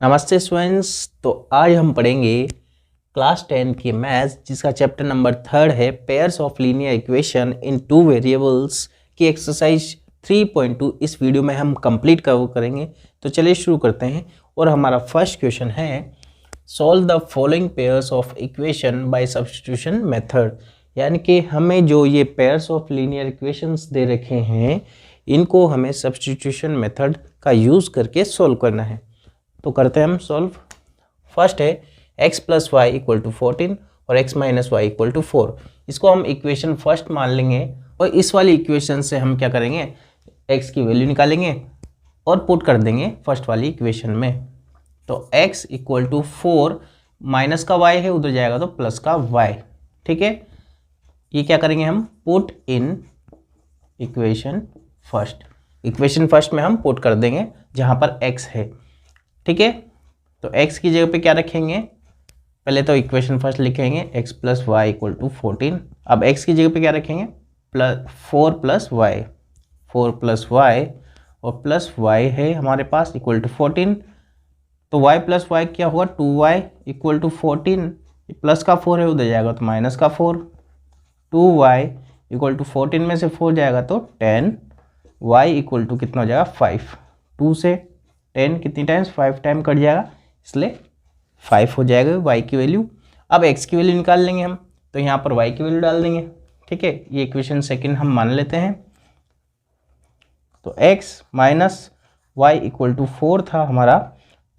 नमस्ते स्टूडेंट्स। तो आज हम पढ़ेंगे क्लास 10 की मैथ्स जिसका चैप्टर नंबर 3 है pairs of linear equation in two variables की एक्सरसाइज 3.2। इस वीडियो में हम कंप्लीट करेंगे। तो चलिए शुरू करते हैं। और हमारा फर्स्ट क्वेश्चन है solve the following pairs of equation by substitution method. यानी कि हमें जो ये पेयर्स ऑफ लीनियर इक्वेशंस दे रखे हैं इनको हमें सब्स्टिट्यूशन मेथड का यूज़ करके सॉल्व करना है। तो करते हैं हम सॉल्व। फर्स्ट है x plus y equal to 14 और x minus y equal to 4। इसको हम इक्वेशन फर्स्ट मान लेंगे और इस वाली इक्वेशन से हम क्या करेंगे, x की वैल्यू निकालेंगे और पुट कर देंगे फर्स्ट वाली इक्वेशन में। तो x इक्वल टू 4 माइनस का y है, उधर जाएगा तो प्लस का y। ठीक है, ये क्या करेंगे हम put in equation first. Equation first में हम पुट कर देंगे जहाँ पर x है। ठीक है, तो x की जगह पे क्या रखेंगे, पहले तो इक्वेशन फर्स्ट लिखेंगे x plus y equal to 14। अब x की जगह पे क्या रखेंगे, 4 प्लस वाई, 4 प्लस वाई और प्लस y है हमारे पास इक्वल टू 14। तो y प्लस वाई क्या होगा, 2y इक्वल टू 14। प्लस का 4 है, उधर जाएगा तो माइनस का 4। 2y इक्वल टू 14 में से 4 जाएगा तो 10। y इक्वल टू कितना हो जाएगा 5। 2 से 10 कितनी टाइम्स, 5 टाइम कट जाएगा, इसलिए 5 हो जाएगा y की वैल्यू। अब x की वैल्यू निकाल लेंगे हम, तो यहाँ पर y की वैल्यू डाल देंगे। ठीक है, ये इक्वेशन सेकंड हम मान लेते हैं। तो x minus y equal to 4 था हमारा,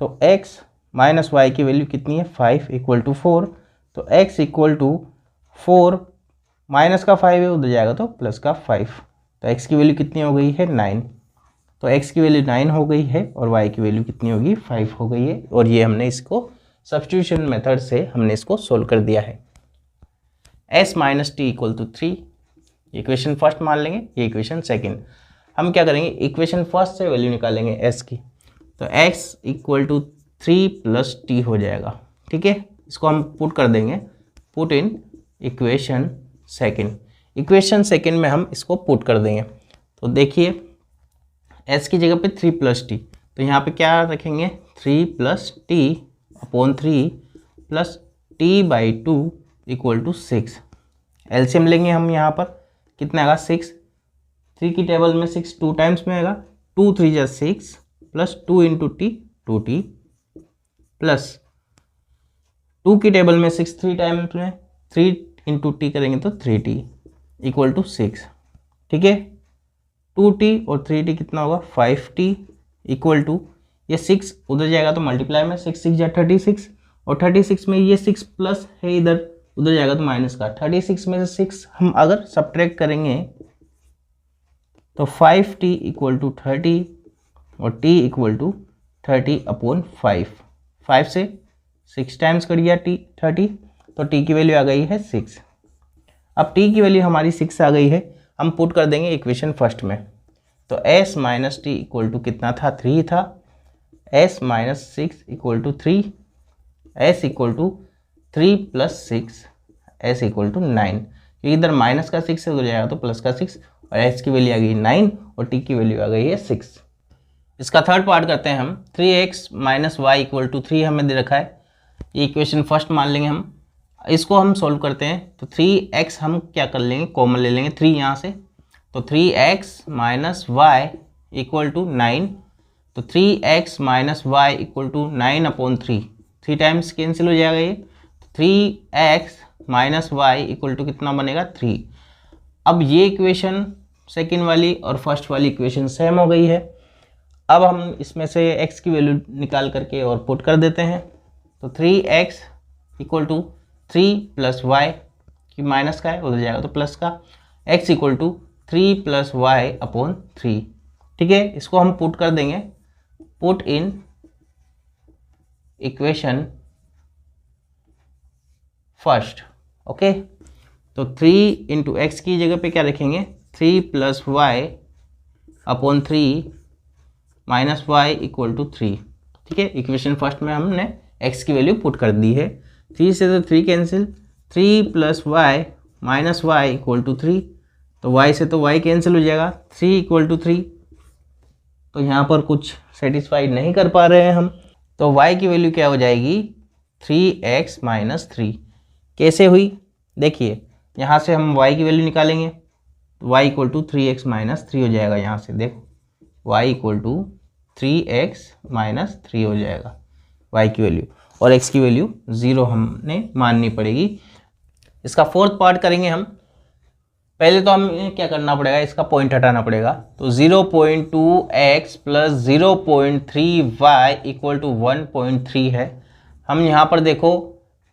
तो x माइनस वाई की वैल्यू कितनी है 5 इक्वल टू 4। तो x इक्वल टू 4 माइनस का 5 है, उधर जाएगा तो प्लस का 5। तो x की वैल्यू कितनी हो गई है 9। तो x की वैल्यू 9 हो गई है और y की वैल्यू कितनी होगी 5 हो गई है। और ये हमने इसको सब्स्टिट्यूशन मेथड से हमने इसको सोल्व कर दिया है। s minus t equal to 3 equation first मान लेंगे, ये इक्वेशन सेकंड। हम क्या करेंगे, इक्वेशन फर्स्ट से वैल्यू निकालेंगे s की। तो x equal to 3 plus t हो जाएगा। ठीक है, इसको हम पुट कर देंगे, put in equation second. Equation second में हम इसको पुट कर देंगे। तो देखिए s की जगह पे 3 प्लस टी, तो यहाँ पे क्या रखेंगे 3 plus t upon 3 plus t by 2 equal to 6। LCM लेंगे हम, यहाँ पर कितना आएगा 6। 3 की टेबल में 6 2 टाइम्स में आएगा, 2 3 जा 6 plus 2 into T 2t plus 2 की टेबल में 6 3 टाइम्स में 3 इंटू टी करेंगे तो 3t इक्वल टू 6। ठीक है, 2t और 3t कितना होगा 5t इक्वल टू ये 6 उधर जाएगा तो मल्टीप्लाई में 6 6 जा 36 और 36 में ये 6 प्लस है इधर, उधर जाएगा तो माइनस का। 36 में से 6 हम अगर सब्ट्रैक्ट करेंगे तो 5t इक्वल टू 30 और t इक्वल टू 30 अपॉन 5। 5 से 6 टाइम्स कर दिया t 30, तो t की वैल्यू आ गई है 6। अब t की वैल्यू हमारी 6 आ गई है, हम पुट कर देंगे इक्वेशन फर्स्ट में। तो s minus t equal to कितना था 3 था, s minus 6 equal to 3, s equal to 3 plus 6, s equal to 9। क्योंकि इधर माइनस का 6 है, उधर जाएगा तो प्लस का 6 और s की वैल्यू आ गई 9 और t की वैल्यू आ गई है 6। इसका थर्ड पार्ट करते हैं हम। 3x minus y equal to 3 हमें दे रखा है, ये इक्वेशन फर्स्ट मान लेंगे हम। इसको हम सॉल्व करते हैं तो 3x हम क्या कर लेंगे, कॉमन ले लेंगे 3 यहाँ से। तो 3x minus y equal to 9, तो 3x minus y equal to 9 upon 3 times cancel हो जाएगा ये। 3x minus y equal to कितना बनेगा 3। अब ये इक्वेशन सेकेंड वाली और फर्स्ट वाली इक्वेशन सेम हो गई है। अब हम इसमें से x की वैल्यू निकाल करके और पुट कर देते हैं। तो 3x equal to 3 plus y की माइनस का है, उधर जाएगा तो प्लस का, x equal to 3 plus y upon 3। ठीक है, इसको हम पुट कर देंगे, put in equation first. Okay, तो 3 इंटू एक्स की जगह पे क्या रखेंगे 3 plus y upon 3 minus y equal to 3। ठीक है, इक्वेशन फर्स्ट में हमने x की वैल्यू पुट कर दी है। 3 से तो 3 cancel, 3 plus y minus y equal to 3, तो y से तो y कैंसिल हो जाएगा, 3 इक्वल टू 3। तो यहाँ पर कुछ सेटिस्फाई नहीं कर पा रहे हैं हम, तो y की वैल्यू क्या हो जाएगी 3x माइनस 3। कैसे हुई देखिए, यहाँ से हम y की वैल्यू निकालेंगे, y equal to 3x minus 3 हो जाएगा। यहाँ से देखो y equal to 3x minus 3 हो जाएगा y की वैल्यू, और x की वैल्यू 0 हमने माननी पड़ेगी। इसका फोर्थ पार्ट करेंगे हम। पहले तो हमें क्या करना पड़ेगा, इसका पॉइंट हटाना पड़ेगा। तो 0.2x plus 0.3y equal to 1.3 है। हम यहाँ पर देखो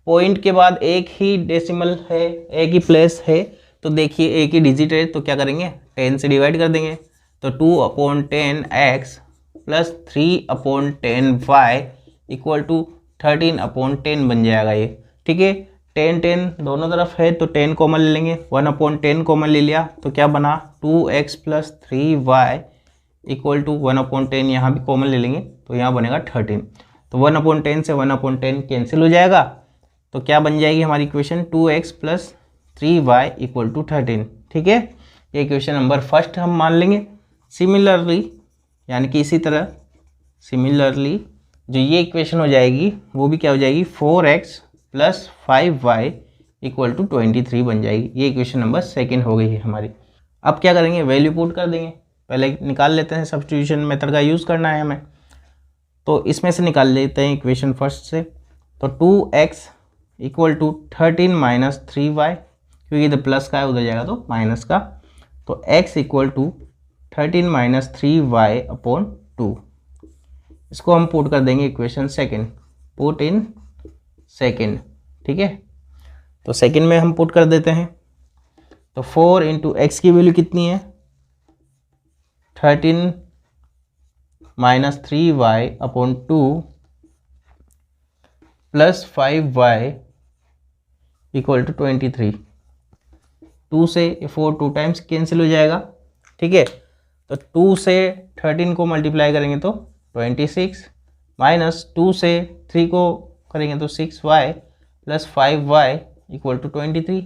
पॉइंट के बाद एक ही डेसिमल है, एक ही प्लेस है, तो देखिए एक ही डिजिट है, तो क्या करेंगे 10 से डिवाइड कर देंगे। तो 2/10x plus 3/10y equal to 13/10 बन जाएगा ये। ठीक है, 10 दोनों तरफ है तो 10 कॉमन ले लेंगे, 1/10 कॉमन ले लिया तो क्या बना 2x plus 3y equal to 1/10, यहाँ भी कॉमन ले लेंगे तो यहाँ बनेगा 13। तो 1/10 से 1/10 कैंसिल हो जाएगा, तो क्या बन जाएगी हमारी equation 2x plus 3y equal to 13। ठीक है, ये इक्वेशन नंबर फर्स्ट हम मान लेंगे। सिमिलरली यानी कि इसी तरह सिमिलरली जो ये इक्वेशन हो जाएगी वो भी क्या हो जाएगी 4x plus 5y equal to 23 बन जाएगी। ये इक्वेशन नंबर सेकंड हो गई है हमारी। अब क्या करेंगे, वैल्यू पुट कर देंगे। पहले निकाल लेते हैं, सब्स्टिट्यूशन मेथड का यूज़ करना है हमें, तो इसमें से निकाल लेते हैं इक्वेशन फर्स्ट से। तो 2x equal to 13 minus 3y, क्योंकि इधर प्लस का है उधर जाएगा तो माइनस का, तो x equal to 13 minus 3y upon 2। इसको हम पुट कर देंगे equation second, put in second. ठीक है, तो सेकंड में हम पुट कर देते हैं। तो 4 इंटू एक्स की वैल्यू कितनी है 13 minus 3y upon 2 plus 5y equal to 23। 2 से 4 2 टाइम्स कैंसिल हो जाएगा। ठीक है, तो 2 से 13 को मल्टीप्लाई करेंगे तो 26 माइनस 2 से 3 को करेंगे तो 6y plus 5y equal to 23।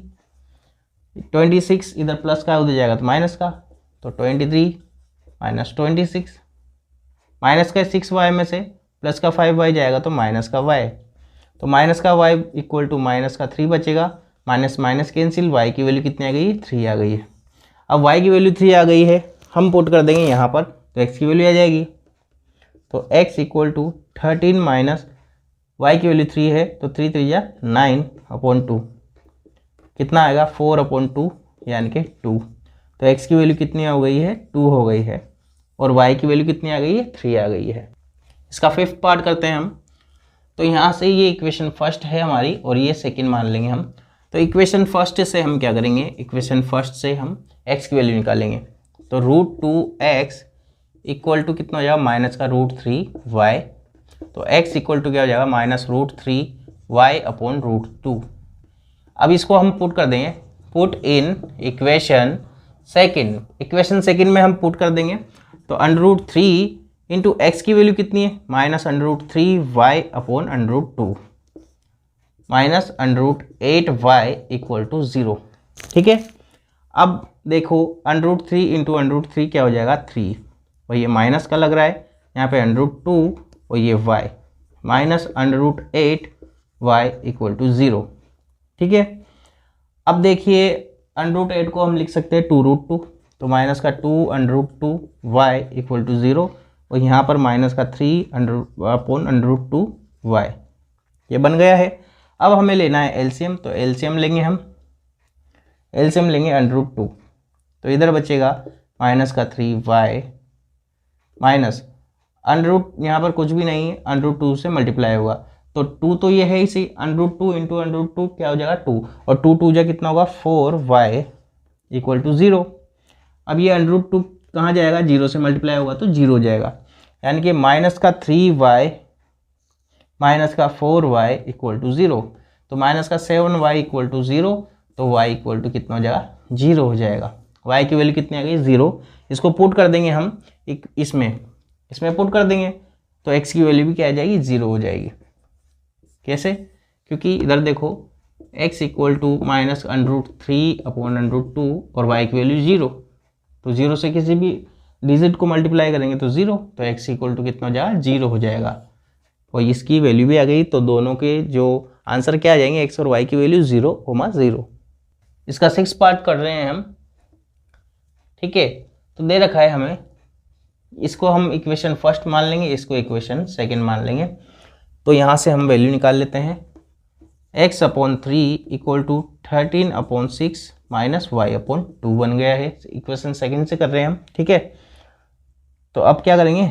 26 इधर प्लस का उधर जाएगा तो माइनस का, तो 23 माइनस 26, माइनस का 6y में से प्लस का 5y जाएगा तो माइनस का y, तो माइनस का y इक्वल टू माइनस का 3 बचेगा। माइनस माइनस कैंसिल, y की वैल्यू कितनी आ गई 3 आ गई है। अब y की वैल्यू 3 आ गई है, हम पुट कर देंगे यहाँ पर, तो x की वैल्यू आ जाएगी। तो x equal to 13 minus y की वैल्यू 3 है तो 3 3 जा 9 अपॉन 2, कितना आएगा 4/2 यानी कि 2। तो x की वैल्यू कितनी हो गई है 2 हो गई है, और y की वैल्यू कितनी आ गई है 3 आ गई है। इसका फिफ्थ पार्ट करते हैं हम। तो यहाँ से ये इक्वेशन फर्स्ट है हमारी और ये सेकंड मान लेंगे हम। तो इक्वेशन फर्स्ट से हम क्या करेंगे, इक्वेशन फर्स्ट से हम x की वैल्यू निकालेंगे। तो √2x इक्वल टू कितना हो जाएगा माइनस का √3y, तो x इक्वल टू क्या हो जाएगा माइनस √3y अपॉन √2। अब इसको हम पुट कर देंगे, put in equation second. Equation second में हम पुट कर देंगे, तो √3 इंटू एक्स की वैल्यू कितनी है minus √3y upon √2 minus √8y equal to 0। ठीक है, अब देखो √3 इंटू √3 क्या हो जाएगा 3, और ये माइनस का लग रहा है यहाँ पे √2 और ये y minus √8y equal to 0। ठीक है, अब देखिए √8 को हम लिख सकते हैं 2√2, तो माइनस का 2√2y इक्वल टू 0, और यहाँ पर माइनस का 3 अपॉन √2y, ये बन गया है। अब हमें लेना है एलसीएम, तो एलसीएम लेंगे हम, एलसीएम लेंगे √2, तो इधर बचेगा माइनस का 3y माइनस यहाँ पर कुछ भी नहीं है, √2 से मल्टीप्लाई होगा, तो 2 तो ये है इसी, √2 इंटू √2 क्या हो जाएगा 2, और 2 2 जा कितना होगा 4y इक्वल टू 0। अब ये √2 कहाँ जाएगा 0 से मल्टीप्लाई होगा तो 0 हो जाएगा, यानी कि माइनस का 3y माइनस का 4y इक्वल टू 0, तो माइनस का 7y इक्वल टू 0, तो y इक्वल टू कितना हो जाएगा 0 हो जाएगा। y की वैल्यू कितनी आ गई 0। इसको पुट कर देंगे हम इसमें पुट कर देंगे, तो x की वैल्यू भी क्या आ जाएगी 0 हो जाएगी। कैसे, क्योंकि इधर देखो x equal to minus √3 upon √2 और y की वैल्यू 0, तो 0 से किसी भी डिजिट को मल्टीप्लाई करेंगे तो 0, तो x इक्वल टू कितना हो जाएगा 0 हो जाएगा। और इसकी वैल्यू भी आ गई, तो दोनों के जो आंसर क्या आ जाएंगे, x और y की वैल्यू 0,0। इसका 6 पार्ट कर रहे हैं हम, ठीक है। तो दे रखा है हमें, इसको हम इक्वेशन फर्स्ट मान लेंगे, इसको इक्वेशन सेकंड मान लेंगे। तो यहाँ से हम वैल्यू निकाल लेते हैं, x/3 equal to 13/6 minus y/2 बन गया है। इक्वेशन सेकंड से कर रहे हैं हम, ठीक है। तो अब क्या करेंगे,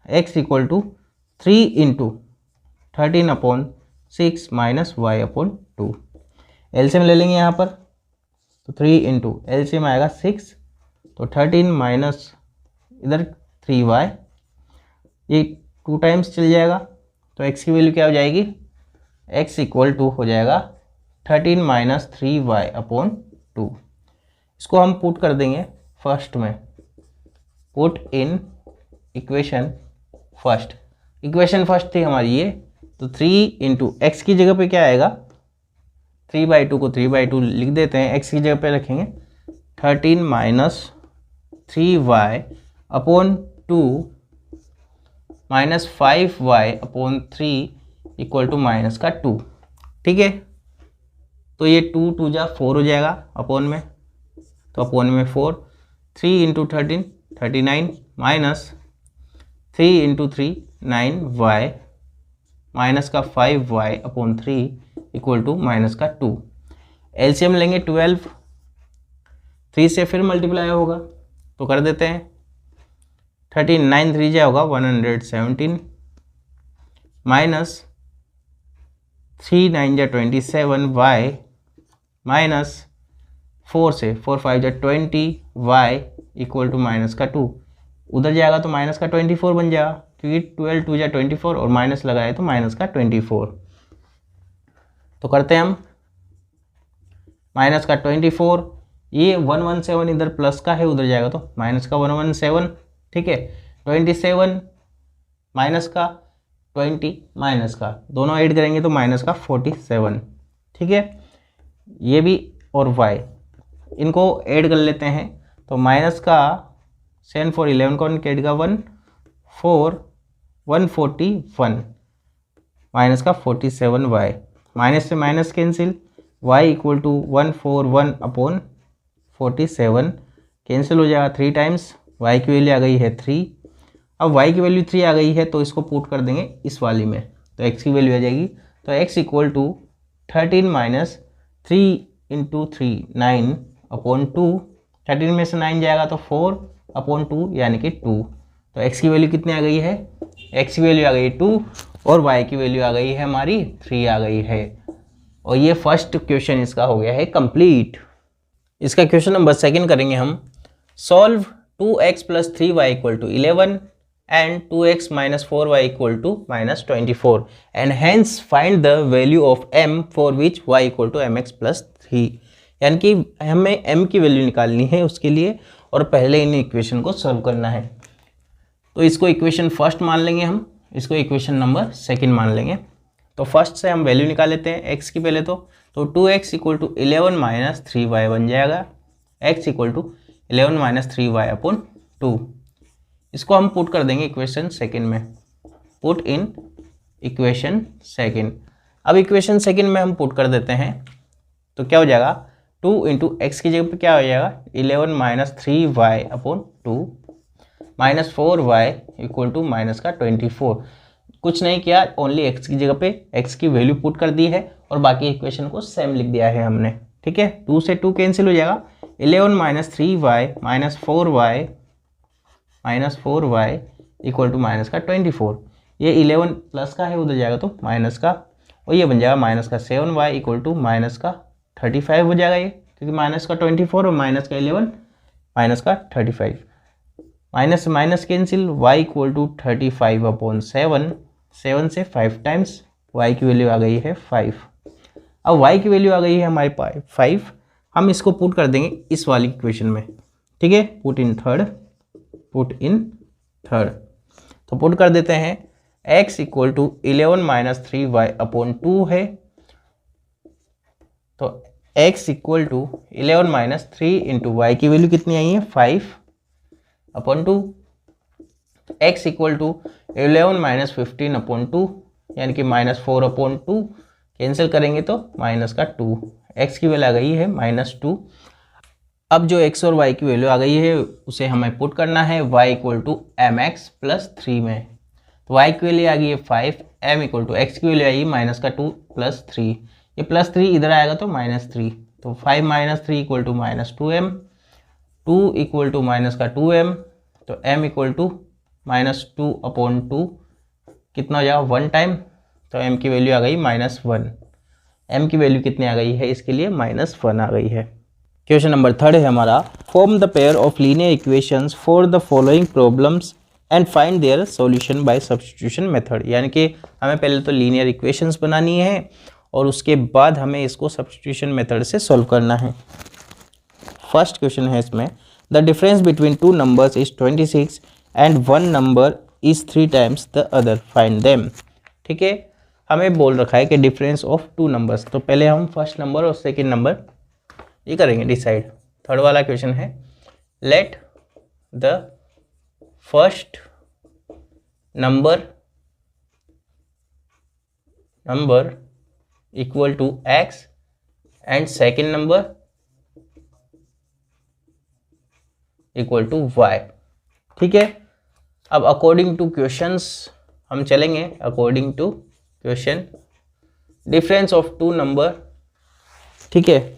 x equal to 3 into 13/6 minus y/2। LCM ले लेंगे यहाँ पर, तो 3 इंटू एलसीएम आएगा 6, तो 13 माइनस इधर 3y, ये 2 टाइम्स चल जाएगा। तो x की वैल्यू क्या हो जाएगी, x इक्वल टू हो जाएगा 13 माइनस 3y/2। इसको हम पुट कर देंगे फर्स्ट में, put in equation first. Equation first थी हमारी ये, तो 3 इंटू एक्स की जगह पे क्या आएगा, 3/2 को 3/2 लिख देते हैं, x की जगह पे रखेंगे 13 minus 3y/2 minus 5y/3 equal to minus का 2, ठीक है। तो ये 2 2 जा 4 हो जाएगा अपॉन में, तो अपॉन में 4, 3 into 13 39 minus 3 into 3 9y minus का 5y/3 इक्वल टू माइनस का 2। एलसीएम लेंगे 12, 3 से फिर मल्टीप्लाई होगा, तो कर देते हैं 39 3 जा होगा 117 माइनस 3 9 जा 27y माइनस 4 से 4 5 जा 20y इक्वल टू माइनस का 2। उधर जाएगा तो माइनस का 24 बन जाएगा, क्योंकि 12 2 जा 24 और माइनस लगाए तो माइनस का 24। तो करते हैं हम माइनस का 24, ये 117 इधर प्लस का है, उधर जाएगा तो माइनस का 117, ठीक है। 27 माइनस का 20 माइनस का, दोनों ऐड करेंगे तो माइनस का 47, ठीक है। ये भी और y इनको ऐड कर लेते हैं, तो माइनस का 7 4 11 को ऐड का 1 4 141 माइनस का 47y, माइनस से minus cancel, y equal to 141/47 cancel हो जाएगा 3 टाइम्स, y की वैल्यू आ गई है 3। अब y की वैल्यू 3 आ गई है, तो इसको पुट कर देंगे इस वाली में, तो x की वैल्यू आ जाएगी, तो x equal to 13 minus 3 into 3 9/2, 13 में से 9 जाएगा तो 4/2 यानी कि 2। तो x की वैल्यू कितनी आ गई है, x की वैल्यू आ गई 2 और y की वैल्यू आ गई है हमारी 3 आ गई है। और ये फर्स्ट क्वेश्चन इसका हो गया है कंप्लीट। इसका क्वेश्चन नंबर सेकंड करेंगे हम, solve 2x plus 3y equal to 11 and 2x minus 4y equal to minus 24 and hence find the value of m for which y equal to mx plus 3। यानी कि हमें m की value निकालनी है उसके लिए, और पहले इन इक्वेशन को सॉल्व करना है। तो इसको इक्वेशन फर्स्ट मान लेंगे हम, इसको इक्वेशन नंबर सेकंड मान लेंगे। तो फर्स्ट से हम वैल्यू निकाल लेते हैं x की पहले, तो 2x equal to 11 minus 3y बन जाएगा, x equal to 11 minus 3y/2। इसको हम पुट कर देंगे इक्वेशन सेकंड में, पुट इन इक्वेशन सेकंड। अब इक्वेशन सेकंड में हम पुट कर देते हैं, तो क्या हो जाएगा, 2 इंटू एक्स की जगह पे क्या हो जाएगा 11 minus 3y/2 minus 4y equal to minus का 24। कुछ नहीं किया, ओनली एक्स की जगह पे एक्स की वैल्यू पुट कर दी है और बाकी इक्वेशन को सेम लिख दिया है हमने, ठीक है। 2 से 2 कैंसिल हो जाएगा, 11 minus 3y minus 4y equal to minus का 24। ये 11 प्लस का है, उधर जाएगा तो माइनस का, और ये बन जाएगा माइनस का 7y इक्वल टू माइनस का 35 हो जाएगा ये, क्योंकि माइनस का 24 और माइनस का 11 माइनस का 35, minus minus cancel, y equal to 35/7, 7 से 5 टाइम्स y की वैल्यू आ गई है 5। अब y की वैल्यू आ गई है हमारे पास 5, हम इसको पुट कर देंगे इस वाली इक्वेशन में, ठीक है। पुट इन थर्ड, तो पुट कर देते हैं, x equal to 11 minus 3y/2 है, तो x equal to 11 minus 3 into y की वैल्यू कितनी आई है 5/2, x इक्वल टू 11 माइनस 15/2 यानी कि -4/2, कैंसिल करेंगे तो -2, x की वैल्यू आ गई है -2। अब जो x और y की वैल्यू आ गई है उसे हमें पुट करना है y = mx + 3 में। तो y की वैल्यू आ गई है 5, m = x की वैल्यू आई -2 + 3, ये +3 इधर आएगा तो -3, तो 5 - 3 = -2m, 2 = -2m, तो m = -2/2 कितना हो जाएगा 1 टाइम, तो m की वैल्यू आ गई -1। m की वैल्यू कितनी आ गई है इसके लिए -1 आ गई है। क्वेश्चन नंबर 3 है हमारा, form the pair of linear equations for the following problems and find their solution bye substitution method. यानी कि हमें पहले तो लीनियर इक्वेशंस बनानी है और उसके बाद हमें इसको सब्स्टिट्यूशन मेथड से सॉल्व करना है। फर्स्ट क्वेश्चन है इसमें, the difference between two numbers is 26 and one number is 3 times the other, find them. ठीक है, हमें बोल रखा है कि डिफरेंस ऑफ टू नंबर्स, तो पहले हम फर्स्ट नंबर और सेकेंड नंबर ये करेंगे डिसाइड। थर्ड वाला क्वेश्चन है, let the first number equal to x and second number equal to y। ठीक है, अब अकॉर्डिंग टू क्वेश्चंस हम चलेंगे। According to question, difference of two number, ठीक है,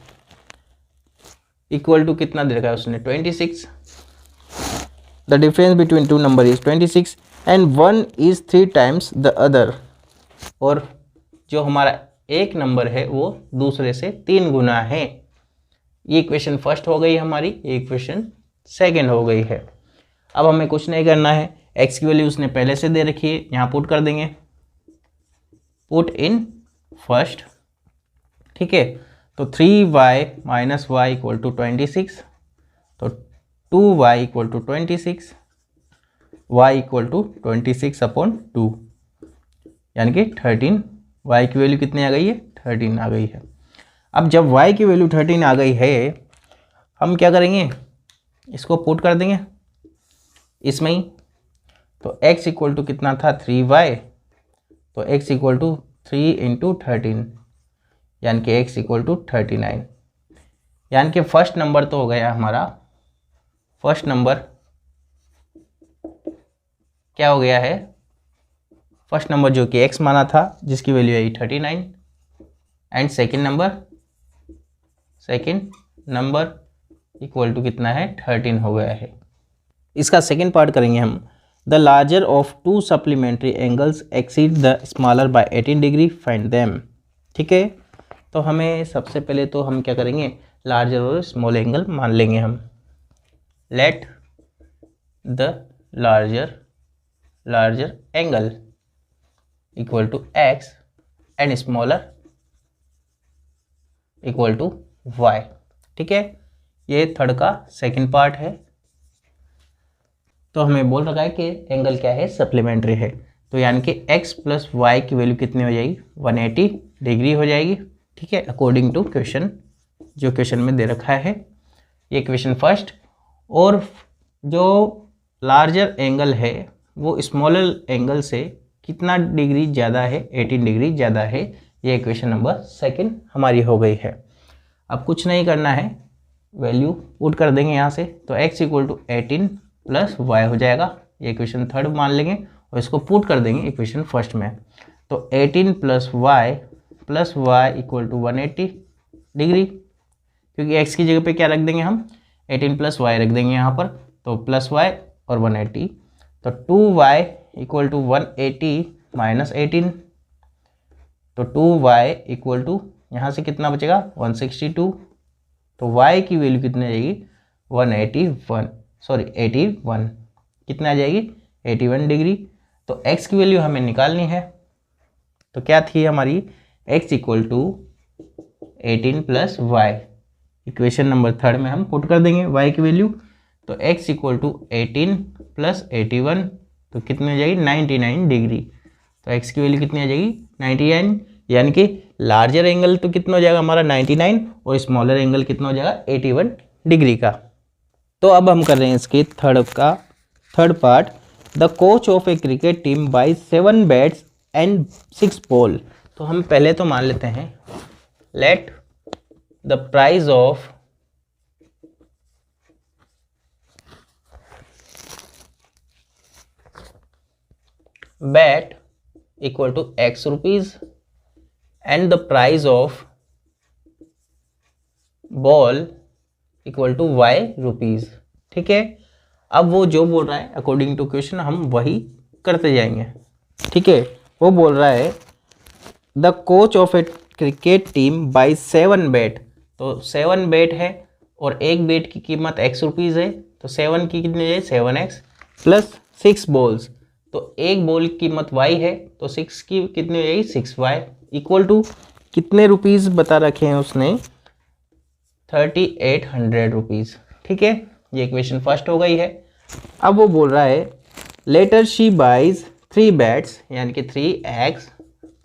इक्वल टू कितना दे रखा है उसने 26, the difference between two number is 26 and one is 3 times the other, और जो हमारा एक नंबर है वो दूसरे से 3 गुना है। ये इक्वेशन फर्स्ट हो गई हमारी, ये इक्वेशन सेकेंड हो गई है। अब हमें कुछ नहीं करना है, x की वैल्यू उसने पहले से दे रखी है, यहाँ पुट कर देंगे, पुट इन फर्स्ट। ठीक है, तो 3y - y = 26, तो 2y = 26, y = 26/2, यानी कि 13। y की वैल्यू कितनी आ गई है 13 आ गई है। अब जब y की वैल्यू 13 आ गई है, हम क्या करेंगे, इसको पुट कर देंगे इसमें ही। तो x = कितना था 3y, तो x = 3 × 13, यानी कि x = 39। यानी कि फर्स्ट नंबर तो हो गया हमारा, फर्स्ट नंबर क्या हो गया है, फर्स्ट नंबर जो कि x माना था जिसकी वैल्यू आई 39, and second number equal to कितना है 13 हो गया है। इसका सेकेंड पार्ट करेंगे हम, the larger of to supplementary angles exceed the smaller by 18 degree, find them. ठीक है, तो हमें सबसे पहले तो हम क्या करेंगे, लार्जर और स्मॉल एंगल मान लेंगे हम। Let the larger angle equal to x and smaller equal to y। ठीक है, ये थर्ड का सेकंड पार्ट है। तो हमें बोल रखा है कि एंगल क्या है, सप्लीमेंट्री है, तो यानी कि x + y की वैल्यू कितनी हो जाएगी 180 डिग्री हो जाएगी। ठीक है, अकॉर्डिंग टू क्वेश्चन, जो क्वेश्चन में दे रखा है, ये क्वेश्चन फर्स्ट। और जो लार्जर एंगल है वो स्मॉलर एंगल से कितना डिग्री ज़्यादा है, 18 डिग्री ज़्यादा है। ये क्वेश्चन नंबर सेकंड हमारी हो गई है। अब कुछ नहीं करना है, वैल्यू पुट कर देंगे यहाँ से, तो x = 18 + y हो जाएगा। ये इक्वेशन थर्ड मान लेंगे और इसको पुट कर देंगे इक्वेशन फर्स्ट में, तो 18 + y = 180 डिग्री, क्योंकि x की जगह पे क्या रख देंगे हम, 18 + y रख देंगे यहाँ पर, तो +y और 180, तो 2y = 180 - 18, तो 2y = यहाँ से कितना बचेगा 162, तो y की वैल्यू कितनी आ जाएगी 81, कितना आ जाएगी 81 डिग्री। तो x की वैल्यू हमें निकालनी है, तो क्या थी हमारी, x = 18 + y। Equation number third में हम पुट कर देंगे y की वैल्यू, तो x = 18 + 81, तो कितनी आ जाएगी 99 डिग्री। तो x की वैल्यू कितनी आ जाएगी 99, यानी कि लार्जर एंगल तो कितना हो जाएगा हमारा 99 और स्मॉलर एंगल कितना हो जाएगा 81 डिग्री का। तो अब हम कर रहे हैं इसके third part, the coach of a cricket team by 7 bats and 6 ball. तो हम पहले तो मान लेते हैं let the price of bat equal to x rupees and the price of ball equal to y rupees. ठीक है, अब वो जो बोल रहा है अकॉर्डिंग टू क्वेश्चन हम वही करते जाएंगे। ठीक है, वो बोल रहा है the coach of a cricket team by 7 bat. तो 7 बैट है और एक बैट की कीमत x रुपीज़ है, तो 7 की कितनी है 7x प्लस 6 बॉल्स, तो एक बॉल की कीमत y है, तो 6 की कितनी हो जाएगी 6y इक्वल टू कितने रुपीज़ बता रखे हैं उसने 3800 रुपीज़। ठीक है, ये इक्वेशन फर्स्ट हो गई है। अब वो बोल रहा है लेटर शी बाइज 3 बैट्स यानी कि 3x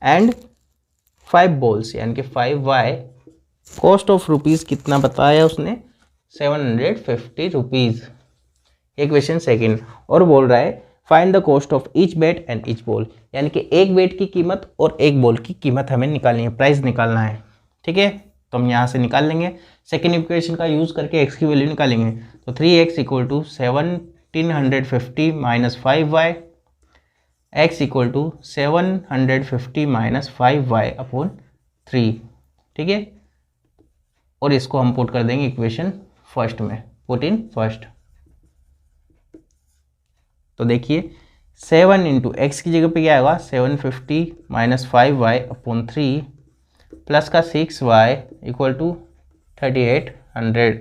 एंड 5 बॉल्स यानी कि 5y, कॉस्ट ऑफ रुपीज़ कितना बताया उसने 750 रुपीज़। ये क्वेश्चन सेकंड। और बोल रहा है find the cost of each bat and each ball, यानी कि एक बैट की कीमत और एक बॉल की कीमत हमें निकालनी है, प्राइस निकालना है। ठीक है, तो हम यहाँ से निकाल लेंगे, सेकेंड इक्वेशन का यूज़ करके x की वैल्यू निकालेंगे। तो 3x equal to 1750 minus 5y, x equal to 750 minus 5y upon 3। ठीक है, और इसको हम पुट कर देंगे इक्वेशन फर्स्ट में, पुट इन फर्स्ट। तो देखिए 7 इंटू एक्स की जगह पे क्या आएगा 750 माइनस 5y अपॉन 3 प्लस का 6y इक्वल टू 3800।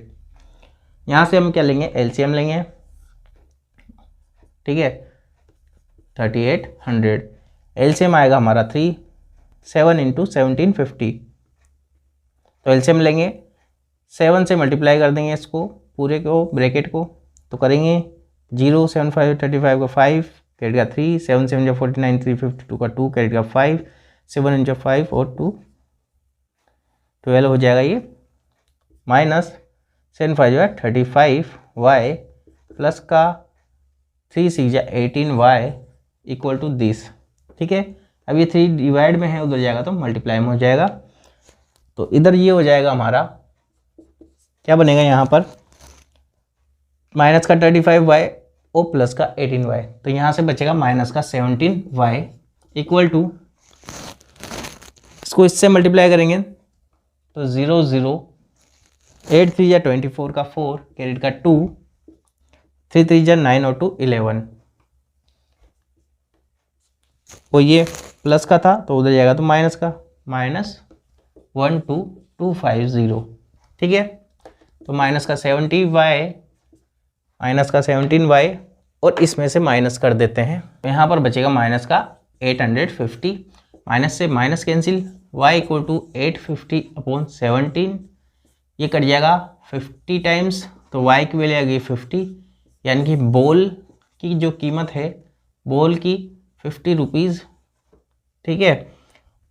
यहाँ से हम क्या लेंगे एलसीएम लेंगे। ठीक है, 3800 एलसीएम आएगा हमारा 3, 7 इंटू 1750, तो एलसीएम लेंगे 7 से मल्टीप्लाई कर देंगे इसको पूरे को ब्रैकेट को, तो करेंगे 0 7 5 35 का 5 कैरेट का 3 7 7 49 352 का 2 कैरेट का 5 7 इंटू 5 और 2 12 हो जाएगा ये, माइनस 7 5 जो है 35y प्लस का 3 6 जा 18y इक्वल टू दिस। ठीक है, अब ये 3 डिवाइड में है, उधर जाएगा तो मल्टीप्लाई में हो जाएगा, तो इधर ये हो जाएगा हमारा क्या बनेगा यहाँ पर माइनस का 35y और प्लस का 18y, तो यहाँ से बचेगा माइनस का 17y इक्वल टू, इसको इससे मल्टीप्लाई करेंगे तो 0 0 8 3 या 24 का 4 कैरेट का 2 3 3 जा 9 और 2 11, वो ये प्लस का था तो उधर जाएगा तो माइनस का, माइनस 12250। ठीक है, तो माइनस का 70y माइनस का 17y और इसमें से माइनस कर देते हैं, तो यहाँ पर बचेगा माइनस का 850, माइनस से minus cancel, y equal to 850 upon 17, ये कट जाएगा 50 टाइम्स, तो y की वैल्यू आ गई 50, यानी कि बॉल की जो कीमत है बॉल की 50 रुपीज़। ठीक है,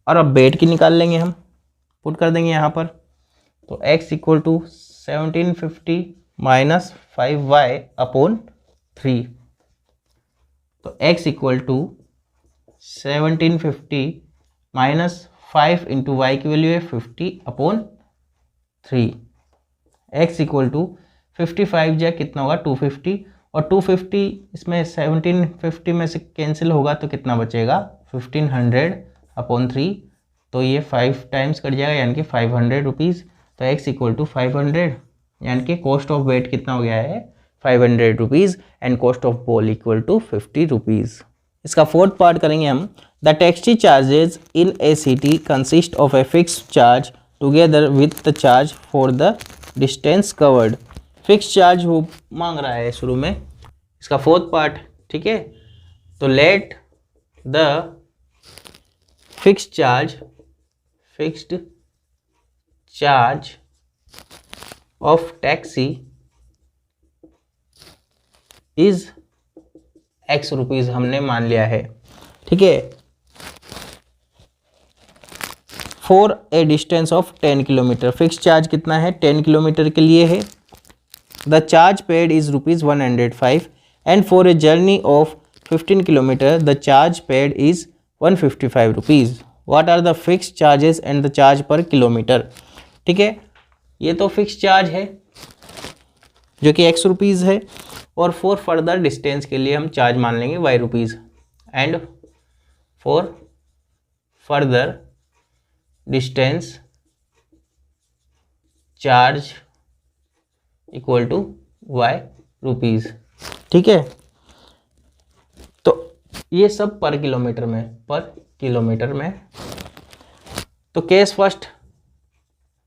और अब बेट की निकाल लेंगे हम, पुट कर देंगे यहाँ पर, तो x equal to 1750 minus 5y upon 3, तो x equal to 1750 minus 5 into y की वैल्यू है 50 अपॉन 3, x इक्वल टू 55 जा कितना होगा 250 और 250 इसमें 1750 में से कैंसिल होगा तो कितना बचेगा 1500 अपॉन 3, तो ये 5 टाइम्स कट जाएगा यानी कि 500 रुपीज़, तो x इक्वल टू 500 यानी कि कॉस्ट ऑफ वेट कितना हो गया है 500 rupees and cost of ball equal to 50 rupees. इसका फोर्थ पार्ट करेंगे हम। The taxi charges in a city consist of a fix charge together with the charge for the distance covered. Fix charge वो मांग रहा है शुरू में, इसका फोर्थ पार्ट। ठीक है, तो let the fixed charge of taxi is x rupees हमने मान लिया है। ठीक है, for a distance of 10 kilometre, fix charge कितना है 10 किलोमीटर के लिए है। The charge paid is ₹105 and for a journey of 15 kilometre the charge paid is 155 rupees. What are the fix charges and the charge per kilometre. ठीक है, ये तो fix charge है जो कि x रुपीज़ है, और फॉर फर्दर डिस्टेंस के लिए हम चार्ज मान लेंगे y rupees, and for further distance charge equal to y rupees. ठीक है, तो ये सब पर किलोमीटर में। तो केस फर्स्ट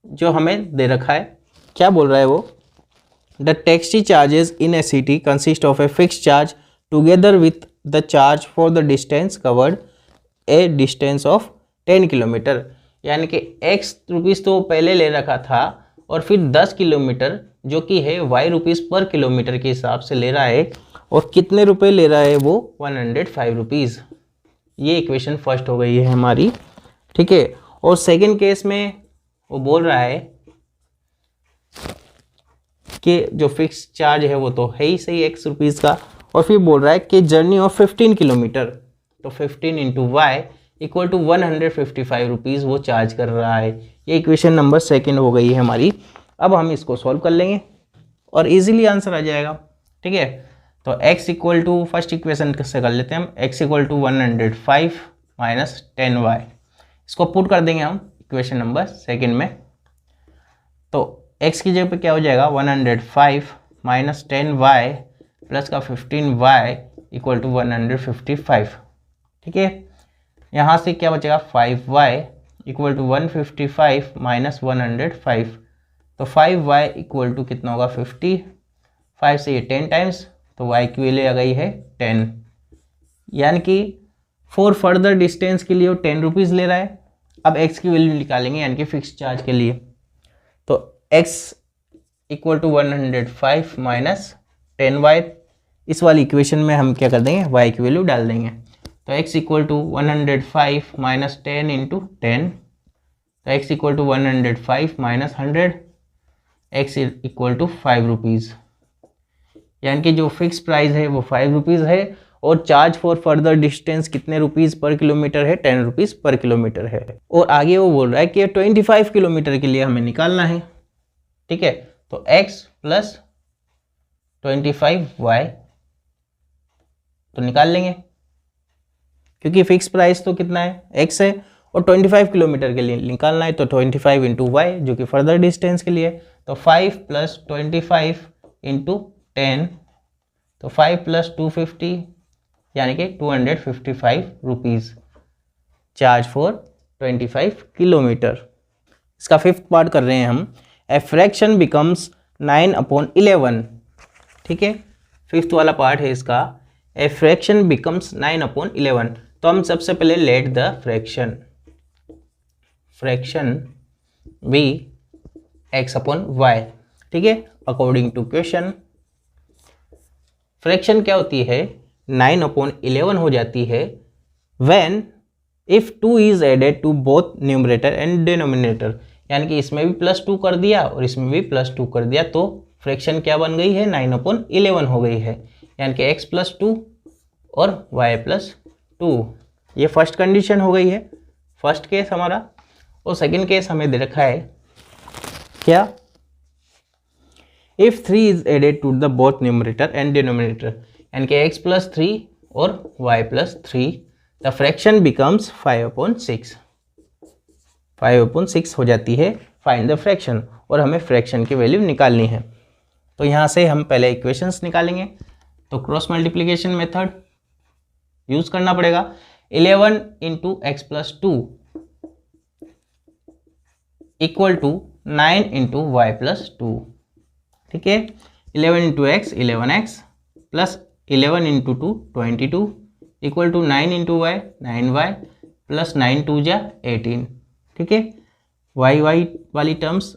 जो हमें दे रखा है, क्या बोल रहा है वो, the taxi charges in a city consist of a fix charge together with the charge for the distance covered A distance of 10 kilometre. यानी कि x रुपीज़ तो पहले ले रखा था, और फिर 10 किलोमीटर जो कि है y रुपीज़ पर किलोमीटर के हिसाब से ले रहा है, और कितने रुपए ले रहा है वो 105 रुपीज़। ये इक्वेशन फर्स्ट हो गई है हमारी। ठीक है, और सेकंड केस में वो बोल रहा है कि जो फिक्स चार्ज है वो तो है ही सही x रुपीज़ का, और फिर बोल रहा है कि जर्नी ऑफ 15 किलोमीटर, तो 15 into y equal to 155 rupees वो चार्ज कर रहा है। ये इक्वेशन नंबर सेकंड हो गई है हमारी। अब हम इसको सॉल्व कर लेंगे और इजीली आंसर आ जाएगा। ठीक है, तो x equal to, first equation से कर लेते हैं हम, x equal to 105 minus 10y, इसको पुट कर देंगे हम इक्वेशन नंबर सेकंड में। तो x की जगह पे क्या हो जाएगा, 105 माइनस 10y प्लस का 15y इक्वल टू 155। ठीक है, यहाँ से क्या बचेगा, 5y इक्वल टू 155 माइनस 105, तो 5y इक्वल टू कितना होगा, 50। 5 से ये 10 टाइम्स, तो y की वैल्यू आ गई है 10। यानी कि फॉर फर्दर डिस्टेंस के लिए वो 10 रुपीज़ ले रहा है। अब x की वैल्यू निकालेंगे यानी कि फिक्स चार्ज के लिए, तो x equal to 105 minus 10y, इस वाली इक्वेशन में हम क्या कर देंगे, y की वैल्यू डाल देंगे। तो x equal to 105 minus 10 into 10, तो x equal to 105 minus 100, x equal to 5 rupees. यानी कि जो फिक्स प्राइस है वो 5 रुपीज़ है, और चार्ज फॉर फर्दर डिस्टेंस कितने रुपीज़ पर किलोमीटर है, 10 रुपीज़ पर किलोमीटर है। और आगे वो बोल रहा है कि 25 किलोमीटर के लिए हमें निकालना है। ठीक है, तो x प्लस 25y तो निकाल लेंगे, क्योंकि फिक्स प्राइस तो कितना है, x है, और 25 किलोमीटर के लिए निकालना है, तो 25 इंटू वाई जो कि फर्दर डिस्टेंस के लिए, तो 5 प्लस 25 इंटू 10, तो 5 प्लस 250 यानी कि 255 रुपीज़ चार्ज फॉर 25 किलोमीटर। इसका फिफ्थ पार्ट कर रहे हैं हम, ए फ्रैक्शन बिकम्स 9/11। ठीक है, फिफ्थ वाला पार्ट है इसका, ए फ्रैक्शन बिकम्स 9/11। तो हम सबसे पहले let the fraction B x/y। ठीक है, अकॉर्डिंग टू क्वेश्चन फ्रैक्शन क्या होती है, 9/11 हो जाती है when if 2 is added to both numerator and denominator. यानी कि इसमें भी +2 कर दिया और इसमें भी +2 कर दिया, तो फ्रैक्शन क्या बन गई है, 9/11 हो गई है। यानी कि x + 2 और y + 2, ये फर्स्ट कंडीशन हो गई है, फर्स्ट केस हमारा। और सेकंड केस हमें दे रखा है क्या, if 3 is added to the both numerator and denominator, यानी कि x + 3 और y + 3, द फ्रैक्शन बिकम्स 5/6। 5/6 हो जाती है, फाइंड द फ्रैक्शन, और हमें फ्रैक्शन की वैल्यू निकालनी है। तो यहाँ से हम पहले इक्वेशंस निकालेंगे, तो क्रॉस मल्टीप्लिकेशन मेथड यूज करना पड़ेगा। 11 into x + 2 equal to 9 into y + 2। ठीक है, 11 into x 11x plus 11 into 2 22 equal to 9 into y 9y plus 9 2 जा 18। ठीक है, y वाली टर्म्स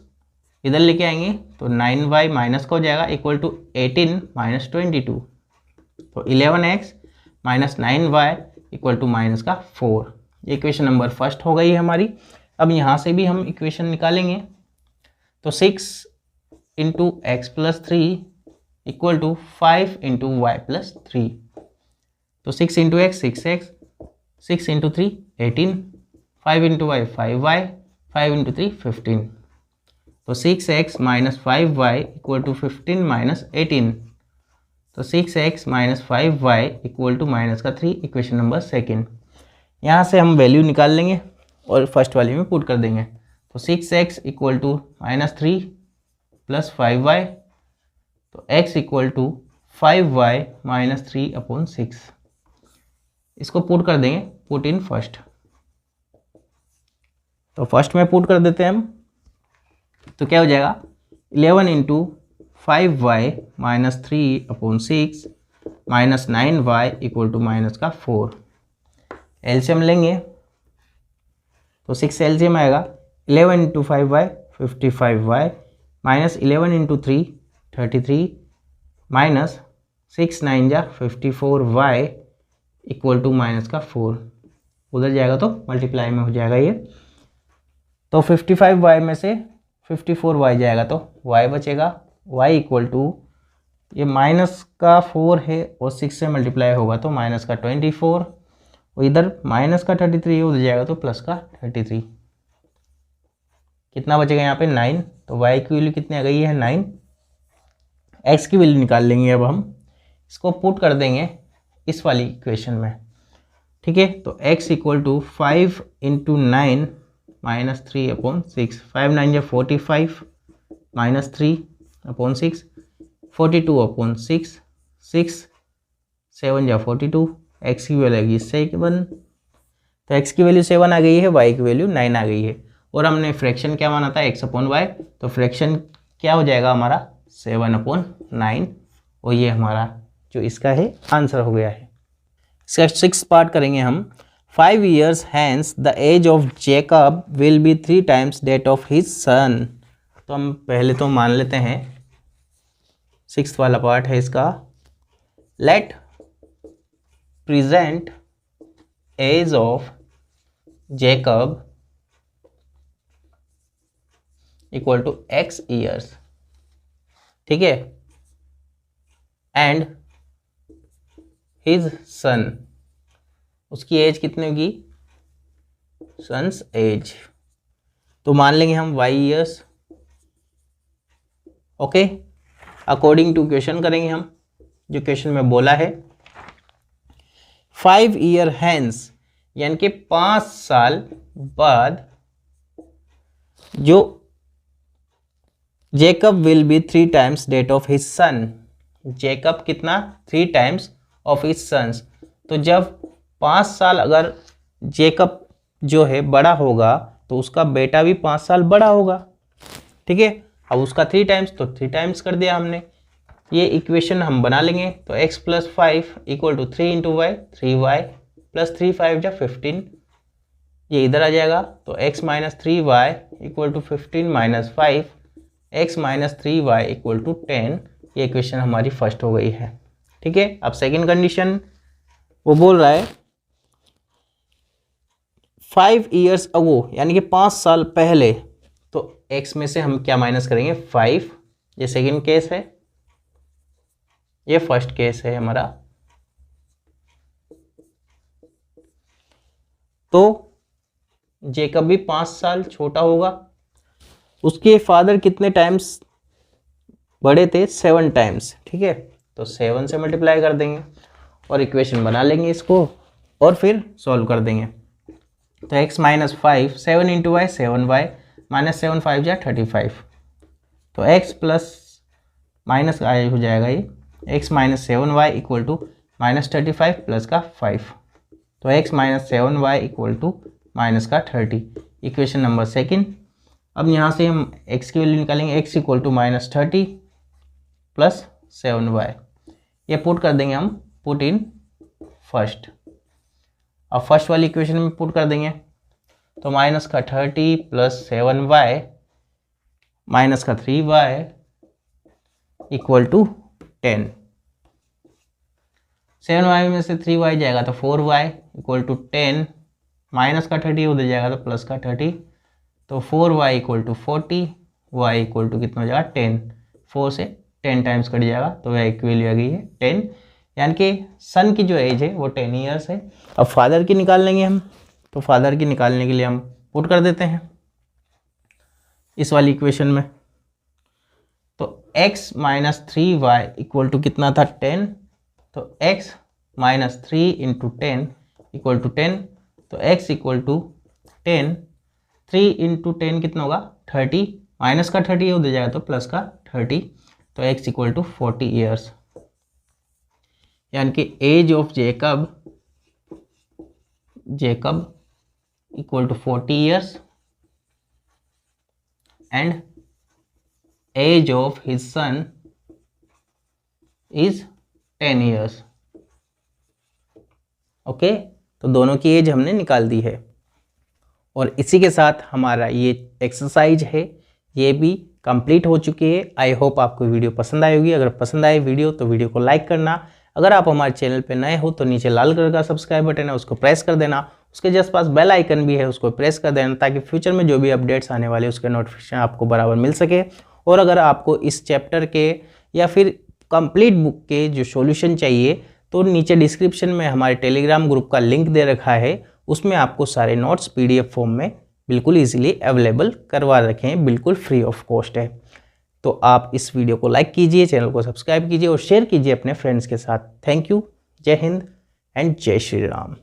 इधर लेके आएंगे, तो 9y माइनस का हो जाएगा इक्वल टू 18 माइनस 22, तो 11x minus 9y equal to minus का 4। ये इक्वेशन नंबर फर्स्ट हो गई है हमारी। अब यहाँ से भी हम इक्वेशन निकालेंगे, तो 6 into x + 3 equal to 5 into y + 3, तो 6 into x 6x, 6 into 3 18, 5 into y 5y, 5 into 3 15। तो 6x minus 5y equal to 15 minus 18। तो 6x minus 5y equal to minus का 3, इक्वेशन नंबर सेकेंड। यहाँ से हम वैल्यू निकाल लेंगे और फर्स्ट वाली में पुट कर देंगे। तो 6x equal to minus 3 plus 5y, तो x equal to 5y minus 3 upon 6। इसको पुट कर देंगे, पुट इन फर्स्ट। तो फर्स्ट में पुट कर देते हैं हम, तो क्या हो जाएगा 11 into 5y minus 3 upon 6 minus 9y equal to minus का 4। एलसीएम लेंगे तो 6 एलसीएम आएगा 11 into 5y 55y minus 11 into 3 33 minus 6 9 जा 54y इक्वल टू माइनस का 4। उधर जाएगा तो मल्टीप्लाई में हो जाएगा ये। तो 55y में से 54y जाएगा तो y बचेगा, y इक्वल टू ये माइनस का 4 है और 6 से मल्टीप्लाई होगा तो माइनस का 24, और इधर माइनस का 33 है, उधर जाएगा तो प्लस का 33। कितना बचेगा यहाँ पे 9। तो y की वैल्यू कितनी आ गई है 9। x की वैल्यू निकाल लेंगे अब हम, इसको पुट कर देंगे इस वाली इक्वेशन में, ठीक है। तो x equal to 5 into 9 minus 3 upon 6, 5 9 जा 45 माइनस 3 अपॉन 6, 42 अपॉन 6, 6 7 जा 42, x की वैल्यू आएगी 7। तो x की वैल्यू 7 आ गई है, y की वैल्यू 9 आ गई है, और हमने फ्रैक्शन क्या माना था x अपॉन वाई। तो फ्रैक्शन क्या हो जाएगा हमारा 7 अपॉन 9, और ये हमारा जो इसका है आंसर हो गया है। इसका 6 पार्ट करेंगे हम। 5 years hence the age of Jacob will be 3 times that of his son। तो हम पहले तो मान लेते हैं 6th वाला पार्ट है इसका, let present age of Jacob equal to x years, ठीक है, एंड his son, उसकी एज कितनी होगी, सन्स एज, तो मान लेंगे हम y years, okay. According to question करेंगे हम, जो क्वेश्चन में बोला है 5 year hence, यानी कि 5 साल बाद जो Jacob will be 3 times that of his son. Jacob कितना 3 times ऑफ हिज सन्स। तो जब 5 साल अगर जेकब जो है बड़ा होगा तो उसका बेटा भी 5 साल बड़ा होगा, ठीक है। अब उसका 3 times, तो 3 times कर दिया हमने। ये इक्वेशन हम बना लेंगे, तो x plus 5 equal to 3 into y 3y plus 3 5 जा 15, ये इधर आ जाएगा। तो x minus 3y equal to 15 minus 5, x minus 3y equal to 10। ये इक्वेशन हमारी फर्स्ट हो गई है, ठीक है। अब सेकेंड कंडीशन वो बोल रहा है 5 years अगो, यानी कि 5 साल पहले। तो x में से हम क्या माइनस करेंगे 5, ये सेकेंड केस है, ये फर्स्ट केस है हमारा। तो जेकब भी 5 साल छोटा होगा, उसके फादर कितने टाइम्स बड़े थे 7 टाइम्स, ठीक है। तो 7 से मल्टीप्लाई कर देंगे और इक्वेशन बना लेंगे इसको, और फिर सॉल्व कर देंगे। तो x minus 5 7 into y 7y minus 7 5 जा 35। तो x प्लस माइनस आई हो जाएगा ये, x minus 7y equal to minus 35 plus का 5। तो x minus 7y equal to minus का 30, इक्वेशन नंबर सेकेंड। अब यहाँ से हम x की वैल्यू निकालेंगे, x equal to minus 30 plus 7y, ये पुट कर देंगे हम, पुट इन फर्स्ट। अब फर्स्ट वाली इक्वेशन में पुट कर देंगे, तो माइनस का 30 प्लस 7y माइनस का 3y इक्वल टू 10। 7y में से 3y जाएगा तो 4y इक्वल टू 10, माइनस का 30 उधर जाएगा तो प्लस का 30, तो 4y equal to 40, y equal to कितना हो जाएगा 10। 4 से 10 टाइम्स कट जाएगा, तो y की वैल्यू आ गई है 10। यानी कि सन की जो एज है वो 10 ईयर्स है। अब फादर की निकाल लेंगे हम, तो फादर की निकालने के लिए हम पुट कर देते हैं इस वाली इक्वेशन में। तो x minus 3y equal to कितना था 10, तो x minus 3 into 10 equal to 10, तो x इक्वल टू 10, 3 इंटू 10 कितना होगा 30, माइनस का 30 हो जाएगा तो प्लस का 30, तो x इक्वल टू 40 ईयर्स, यानी कि age of Jacob equal to 40 years and age of his son is 10 years. Okay, तो दोनों की एज हमने निकाल दी है। और इसी के साथ हमारा ये एक्सरसाइज है ये भी कंप्लीट हो चुकी है। आई होप आपको वीडियो पसंद आई होगी। अगर पसंद आए वीडियो तो वीडियो को लाइक करना। अगर आप हमारे चैनल पे नए हो तो नीचे लाल कलर का सब्सक्राइब बटन है उसको प्रेस कर देना, उसके जस्ट पास बेल आइकन भी है उसको प्रेस कर देना, ताकि फ्यूचर में जो भी अपडेट्स आने वाले उसके नोटिफिकेशन आपको बराबर मिल सके। और अगर आपको इस चैप्टर के या फिर कंप्लीट बुक के जो सॉल्यूशन चाहिए तो नीचे डिस्क्रिप्शन में हमारे टेलीग्राम ग्रुप का लिंक दे रखा है, उसमें आपको सारे नोट्स पीडीएफ फॉर्म में बिल्कुल इजीली अवेलेबल करवा रखे हैं, बिल्कुल फ्री ऑफ कॉस्ट है। तो आप इस वीडियो को लाइक कीजिए, चैनल को सब्सक्राइब कीजिए और शेयर कीजिए अपने फ्रेंड्स के साथ। थैंक यू, जय हिंद एंड जय श्री राम।